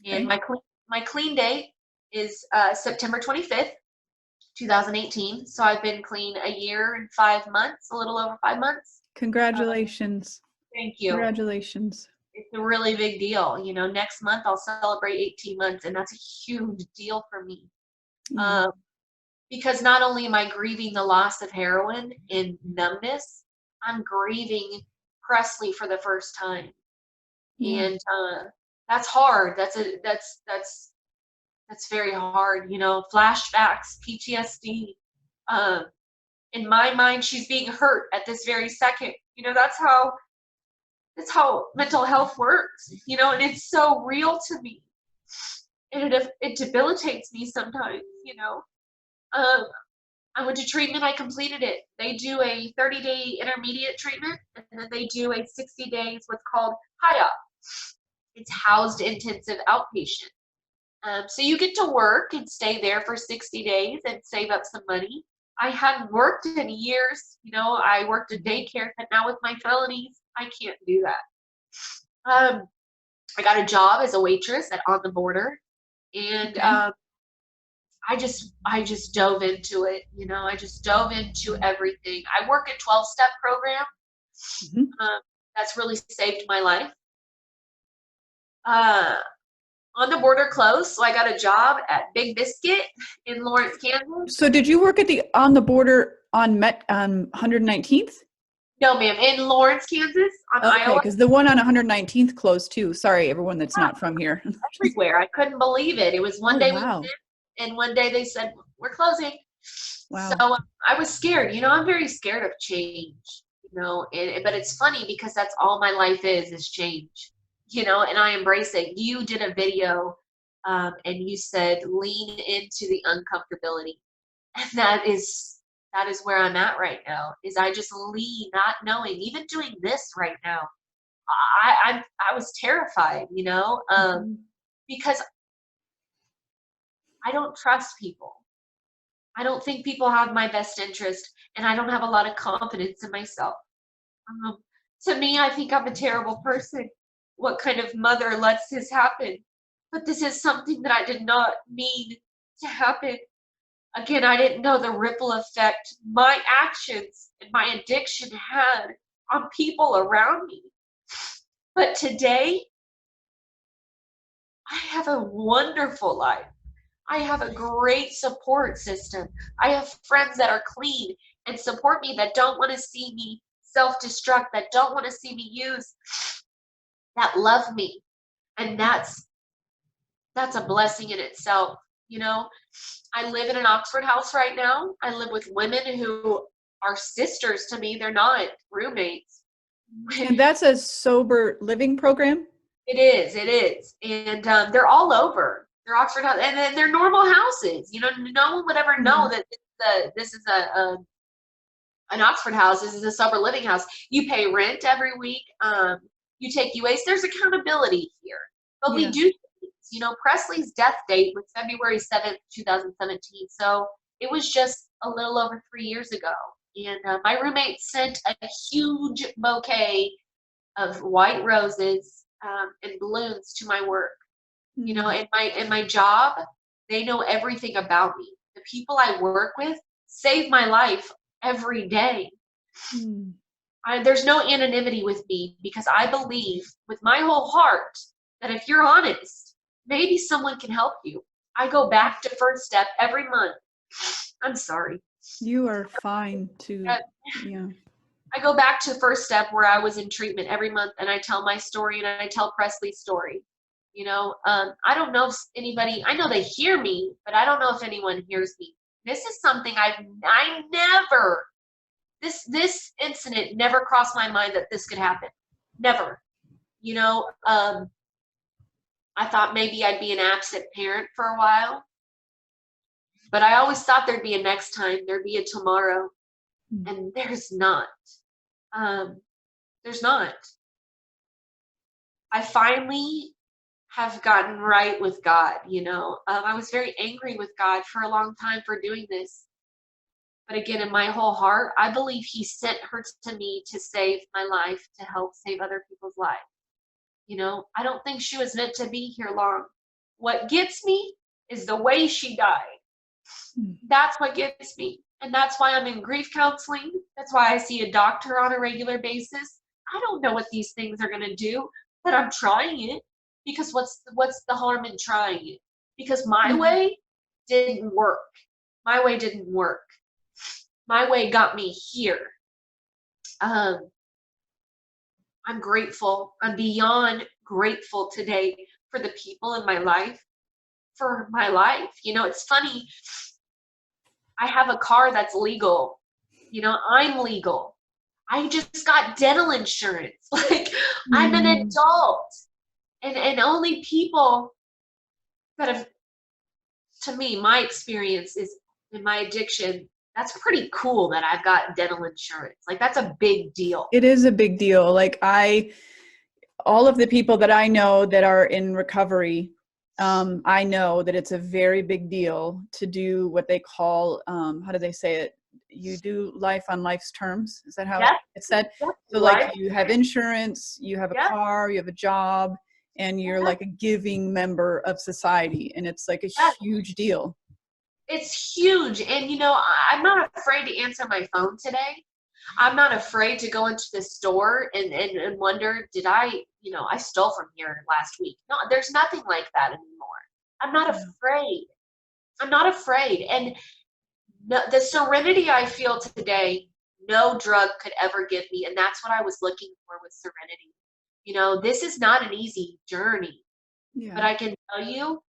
and Okay. my clean date is September 25th, 2018. So I've been clean a year and 5 months, a little over 5 months. Congratulations. Thank you. Congratulations. It's a really big deal. You know, next month I'll celebrate 18 months, and that's a huge deal for me. Because not only am I grieving the loss of heroin and numbness, I'm grieving Presley for the first time. Yeah. And that's hard. That's very hard. You know, flashbacks, PTSD. In my mind, she's being hurt at this very second. You know, that's how mental health works. You know, and it's so real to me, and it debilitates me sometimes. You know, I went to treatment. I completed it. They do a 30-day intermediate treatment, and then they do a 60 days what's called HIA. It's housed intensive outpatient. So you get to work and stay there for 60 days and save up some money. I hadn't worked in years. You know, I worked at daycare, but now with my felonies, I can't do that. I got a job as a waitress at On the Border, and I just dove into it. You know, I just dove into everything. I work a 12-step program. That's really saved my life. On the Border closed, so I got a job at Big Biscuit in Lawrence, Kansas. So did you work at the On the Border on 119th? No, ma'am, in Lawrence, Kansas, on Iowa. Because the one on 119th closed too. Sorry, everyone that's not from here. Everywhere. I couldn't believe it. It was one day we went in, and one day they said, we're closing. Wow. So I was scared. You know, I'm very scared of change, you know, but it's funny because that's all my life is change. You know, and I embrace it. You did a video and you said, lean into the uncomfortability. And that is where I'm at right now, is I just lean, not knowing, even doing this right now. I was terrified, you know, because I don't trust people. I don't think people have my best interest, and I don't have a lot of confidence in myself. To me, I think I'm a terrible person. What kind of mother lets this happen? But this is something that I did not mean to happen. Again, I didn't know the ripple effect my actions and my addiction had on people around me. But today, I have a wonderful life. I have a great support system. I have friends that are clean and support me, that don't want to see me self-destruct, that don't want to see me use, that love me. And that's a blessing in itself. You know, I live in an Oxford house right now. I live with women who are sisters to me. They're not roommates. And that's a sober living program? It is. And they're all over. They're Oxford house, and then they're normal houses. You know, no one would ever know that this is an Oxford house. This is a sober living house. You pay rent every week. You take UAs. There's accountability here. But we do, you know, Presley's death date was February 7th, 2017. So it was just a little over 3 years ago. And my roommate sent a huge bouquet of white roses and balloons to my work. You know, in my job, They know everything about me. The people I work with save my life every day. Mm. There's no anonymity with me because I believe with my whole heart that if you're honest, maybe someone can help you. I go back to First Step every month. I'm sorry. You are fine to, Uh, yeah. I go back to First Step where I was in treatment every month, and I tell my story and I tell Presley's story. I don't know if anybody, I know they hear me, but I don't know if anyone hears me. This is something I never, this incident never crossed my mind that this could happen. Never. I thought maybe I'd be an absent parent for a while, but I always thought there'd be a next time, there'd be a tomorrow, and there's not. There's not. I finally have gotten right with God. I was very angry with God for a long time for doing this. But again, in my whole heart, I believe he sent her to me to save my life, to help save other people's lives. I don't think she was meant to be here long. What gets me is the way she died. That's what gets me. And that's why I'm in grief counseling. That's why I see a doctor on a regular basis. I don't know what these things are going to do, but I'm trying it because what's the harm in trying it? Because my way didn't work. My way didn't work. My way got me here. I'm grateful. I'm beyond grateful today for the people in my life, for my life. It's funny. I have a car that's legal. I'm legal. I just got dental insurance. I'm an adult. And only people that have, to me, my experience is in my addiction, that's pretty cool that I've got dental insurance. That's a big deal. It is a big deal. All of the people that I know that are in recovery, I know that it's a very big deal to do what they call, how do they say it? You do life on life's terms. Is that how it's said? So you have insurance, you have a car, you have a job, and you're like a giving member of society. And it's like a huge deal. It's huge. And, I'm not afraid to answer my phone today. I'm not afraid to go into the store and wonder, did I stole from here last week. No, there's nothing like that anymore. I'm not afraid. I'm not afraid. And the serenity I feel today, no drug could ever give me. And that's what I was looking for with serenity. This is not an easy journey. Yeah. But I can tell you,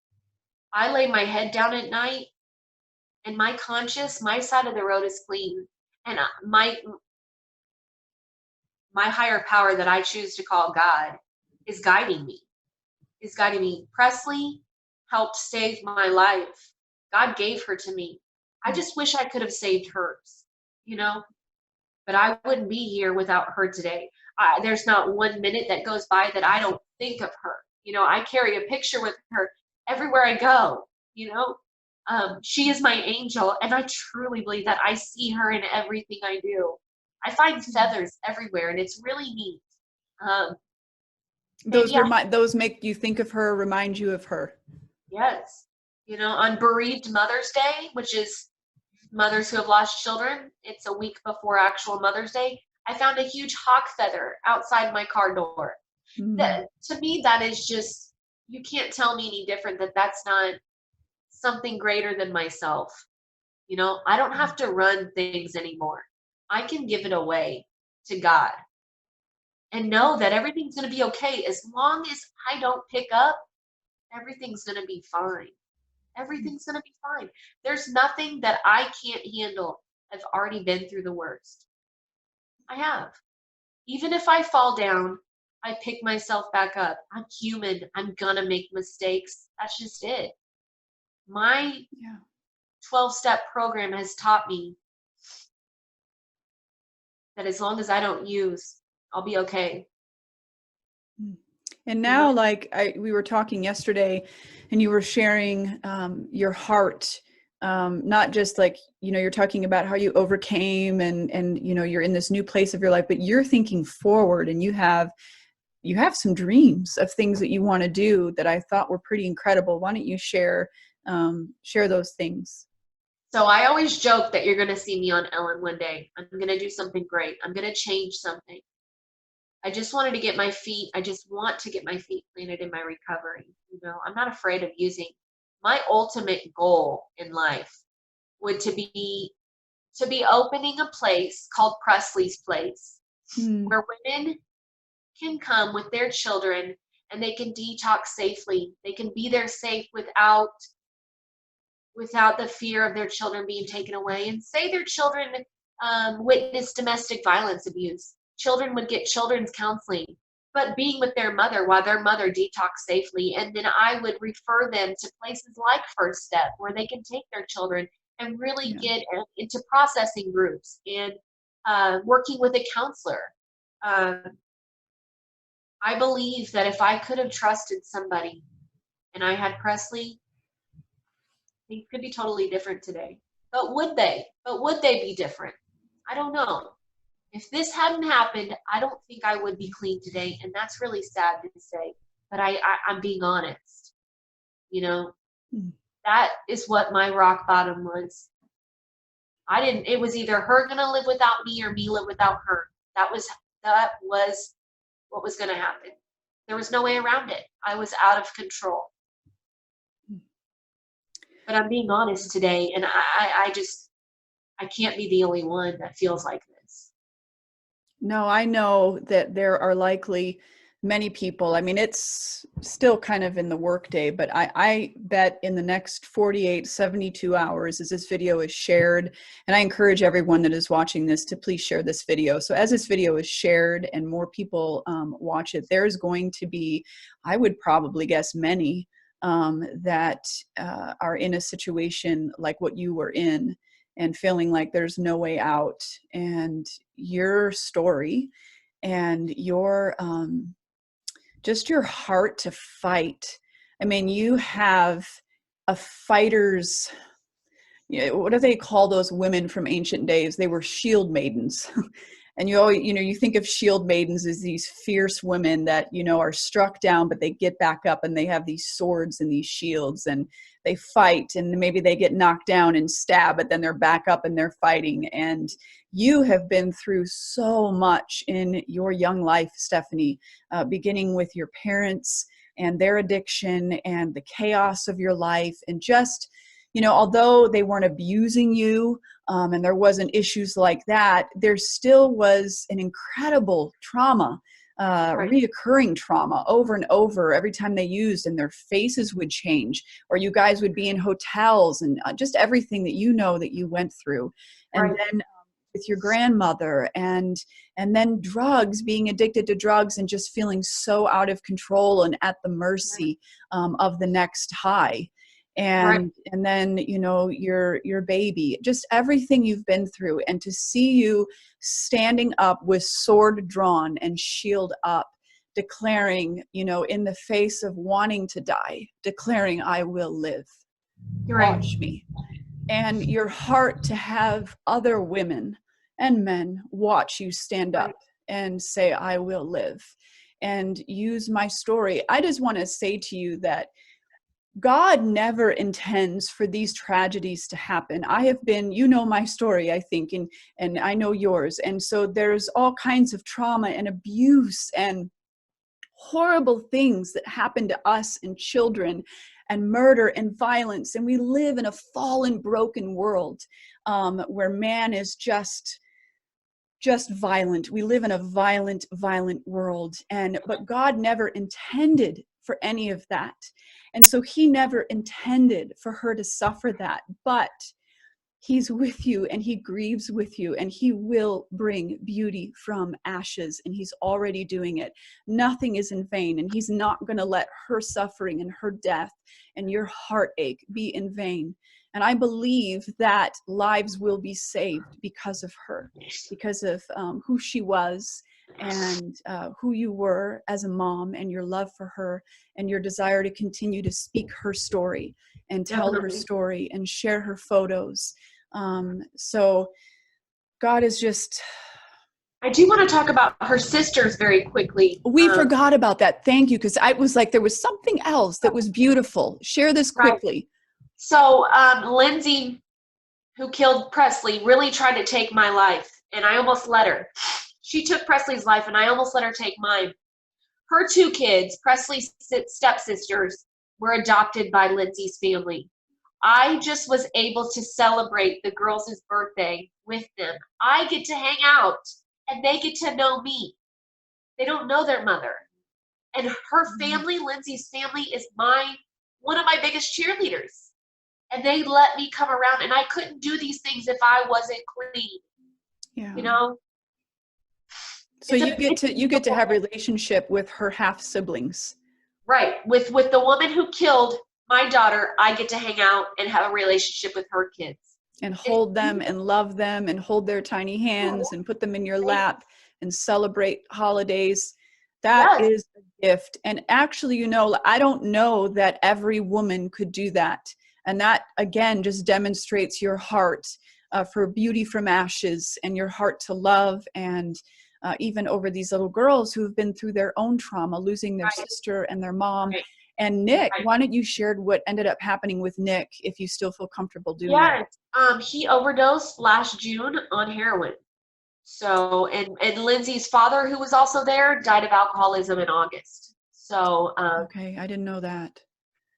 I lay my head down at night and my side of the road is clean. And my higher power that I choose to call God is guiding me. Presley helped save my life. God gave her to me. I just wish I could have saved hers, but I wouldn't be here without her today. There's not 1 minute that goes by that I don't think of her. I carry a picture with her everywhere I go. She is my angel, and I truly believe that. I see her in everything I do. I find feathers everywhere, and it's really neat. Those make you think of her, remind you of her. Yes. On Bereaved Mother's Day, which is mothers who have lost children, it's a week before actual Mother's Day, I found a huge hawk feather outside my car door. To me, that is just, you can't tell me any different that that's not something greater than myself. I don't have to run things anymore. I can give it away to God and know that everything's going to be okay. As long as I don't pick up, everything's going to be fine. Everything's going to be fine. There's nothing that I can't handle. I've already been through the worst. I have. Even if I fall down, I pick myself back up. I'm human. I'm going to make mistakes. That's just it. My 12-step program has taught me that as long as I don't use, I'll be okay. And now, we were talking yesterday, and you were sharing your heart, not just you're talking about how you overcame and you're in this new place of your life, but you're thinking forward, and you have some dreams of things that you want to do that I thought were pretty incredible. Why don't you share share those things. So I always joke that you're going to see me on Ellen one day. I'm going to do something great. I'm going to change something. I just want to get my feet planted in my recovery. You know, I'm not afraid of using my ultimate goal in life would to be opening a place called Presley's Place, where women can come with their children and they can detox safely. They can be there safe without the fear of their children being taken away. And say their children witness domestic violence abuse. Children would get children's counseling, but being with their mother while their mother detox safely. And then I would refer them to places like First Step where they can take their children and really get into processing groups and working with a counselor. I believe that if I could have trusted somebody and I had Presley, things could be totally different today. But would they? Would they be different? I don't know. If this hadn't happened, I don't think I would be clean today. And that's really sad to say, but I'm being honest. You know, that is what my rock bottom was. It was either her going to live without me or me live without her. That was what was going to happen. There was no way around it. I was out of control. But I'm being honest today, and I can't be the only one that feels like this. No, I know that there are likely many people. I mean, it's still kind of in the workday, but I bet in the next 48, 72 hours as this video is shared, and I encourage everyone that is watching this to please share this video. So as this video is shared and more people watch it, there's going to be, I would probably guess, many that are in a situation like what you were in and feeling like there's no way out. And your story and your just your heart to fight. I mean, you have a fighter's, what do they call those women from ancient days? They were shield maidens. And you always, you think of shield maidens as these fierce women that, are struck down, but they get back up and they have these swords and these shields and they fight, and maybe they get knocked down and stabbed, but then they're back up and they're fighting. And you have been through so much in your young life, Stephanie, beginning with your parents and their addiction and the chaos of your life. And just, although they weren't abusing you, and there wasn't issues like that, there still was an incredible trauma, reoccurring trauma over and over every time they used, and their faces would change, or you guys would be in hotels, and just everything that that you went through. And then with your grandmother, and then drugs, being addicted to drugs and just feeling so out of control and at the mercy of the next high. And then, your baby, just everything you've been through, and to see you standing up with sword drawn and shield up, declaring, in the face of wanting to die, declaring, I will live. Watch me. And your heart to have other women and men watch you stand up and say, I will live, and use my story. I just want to say to you that God never intends for these tragedies to happen. I have been, my story, I think, and I know yours. And so there's all kinds of trauma and abuse and horrible things that happen to us and children, and murder and violence. And we live in a fallen, broken world where man is just violent. We live in a violent world. But God never intended for any of that. And so he never intended for her to suffer that, but he's with you and he grieves with you, and he will bring beauty from ashes, and he's already doing it. Nothing is in vain, and he's not going to let her suffering and her death and your heartache be in vain. And I believe that lives will be saved because of her, because of who she was, and who you were as a mom, and your love for her, and your desire to continue to speak her story and tell her story and share her photos. So God is just... I do want to talk about her sisters very quickly. We forgot about that. Thank you. Because I was like, there was something else that was beautiful. Share this quickly. So Lindsay, who killed Presley, really tried to take my life, and I almost let her. She took Presley's life, and I almost let her take mine. Her 2 kids, Presley's stepsisters, were adopted by Lindsay's family. I just was able to celebrate the girls' birthday with them. I get to hang out, and they get to know me. They don't know their mother. And her family, Lindsay's family, is one of my biggest cheerleaders. And they let me come around, and I couldn't do these things if I wasn't clean. Yeah. You know? So you get to have relationship with her half siblings. Right. With the woman who killed my daughter, I get to hang out and have a relationship with her kids. And hold them and love them and hold their tiny hands and put them in your lap and celebrate holidays. That is a gift. And actually, you know, I don't know that every woman could do that. And that, again, just demonstrates your heart for beauty from ashes and your heart to love. And even over these little girls who've been through their own trauma, losing their sister and their mom. Right. And Nick, why don't you share what ended up happening with Nick, if you still feel comfortable doing that? He overdosed last June on heroin. So, and Lindsay's father, who was also there, died of alcoholism in August. So, okay, I didn't know that.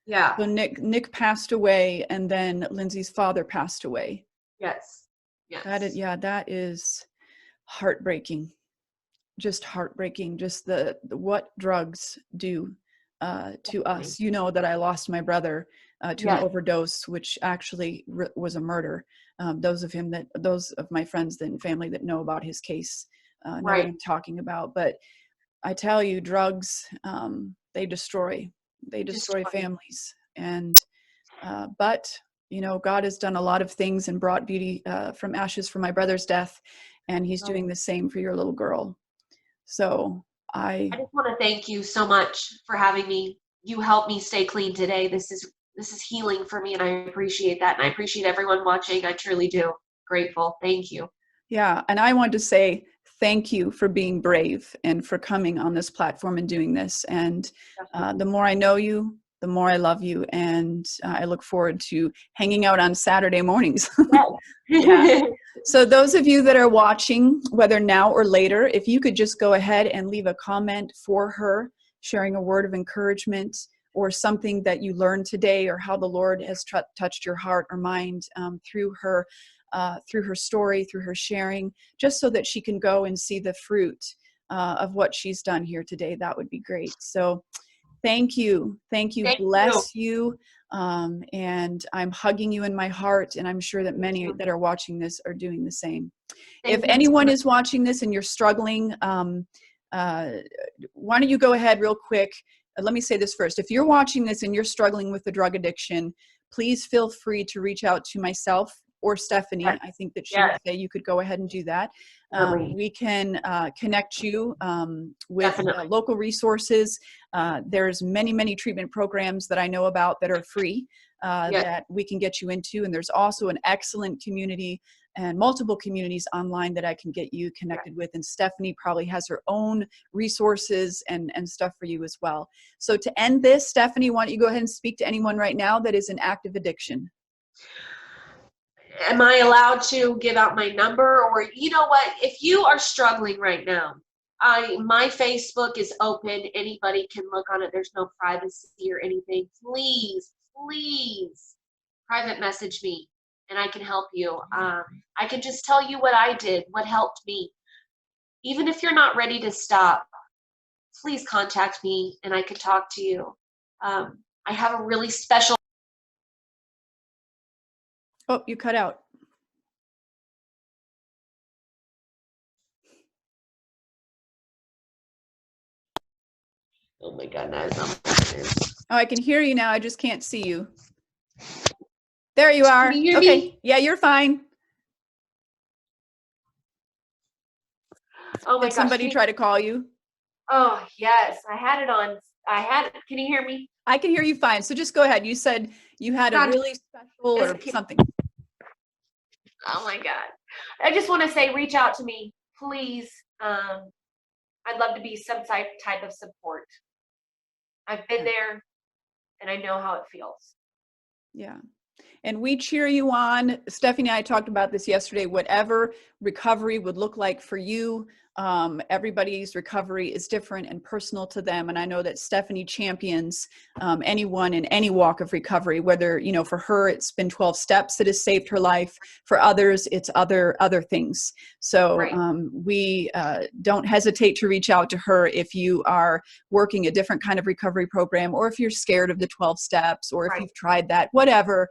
Yeah. So Nick passed away, and then Lindsay's father passed away. Yes. Yes. That is heartbreaking. Just heartbreaking. Just the what drugs do to us. You know that I lost my brother to an overdose, which actually was a murder. Those of my friends and family that know about his case know what I'm talking about. But I tell you, drugs, they destroy families. And but you know, God has done a lot of things and brought beauty from ashes for my brother's death, and He's doing the same for your little girl. So I just want to thank you so much for having me. You helped me stay clean today. This is healing for me, and I appreciate that. And I appreciate everyone watching. I truly do. Grateful. Thank you. Yeah. And I want to say thank you for being brave and for coming on this platform and doing this. And the more I know you, the more I love you. And I look forward to hanging out on Saturday mornings. Yeah. So those of you that are watching, whether now or later, if you could just go ahead and leave a comment for her, sharing a word of encouragement or something that you learned today, or how the Lord has touched your heart or mind through her story, through her sharing, just so that she can go and see the fruit of what she's done here today. That would be great. So thank you. Bless you. And I'm hugging you in my heart, and I'm sure that many that are watching this are doing the same. If anyone is watching this and you're struggling, why don't you go ahead real quick. Let me say this first. If you're watching this and you're struggling with the drug addiction, please feel free to reach out to myself or Stephanie. I think that she would say you could go ahead and do that. We can connect you with local resources. There's many treatment programs that I know about that are free that we can get you into. And there's also an excellent community and multiple communities online that I can get you connected with. And Stephanie probably has her own resources and stuff for you as well. So to end this, Stephanie, why don't you go ahead and speak to anyone right now that is in active addiction? Am I allowed to give out my number? Or you know what, if you are struggling right now, my Facebook is open. Anybody can look on it. There's no privacy or anything. Please private message me and I can help you. I can just tell you what I did, what helped me. Even if you're not ready to stop, please contact me and I can talk to you. I have a really special. Oh, you cut out. Oh my God, that is not. Oh, I can hear you now. I just can't see you. There you are. Can you hear Okay. me? Yeah, you're fine. Oh my Did somebody try to call you? Oh yes, I had it on. Can you hear me? I can hear you fine. So just go ahead. You said you had a really special or something. Oh my God. I just want to say, reach out to me, please. I'd love to be some type of support. I've been there and I know how it feels. Yeah. And we cheer you on. Stephanie and I talked about this yesterday. Whatever recovery would look like for you, everybody's recovery is different and personal to them. And I know that Stephanie champions anyone in any walk of recovery, whether, you know, for her, it's been 12 steps that has saved her life. For others, it's other things. So Right. We don't hesitate to reach out to her if you are working a different kind of recovery program, or if you're scared of the 12 steps, or if Right. you've tried that, whatever.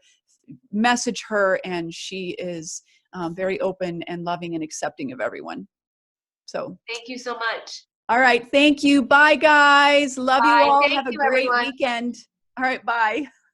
Message her, and she is very open and loving and accepting of everyone. So Thank you so much. all right, thank you. Bye, guys. Love you Bye. all. Thank Have a you, great everyone. weekend. All right, bye.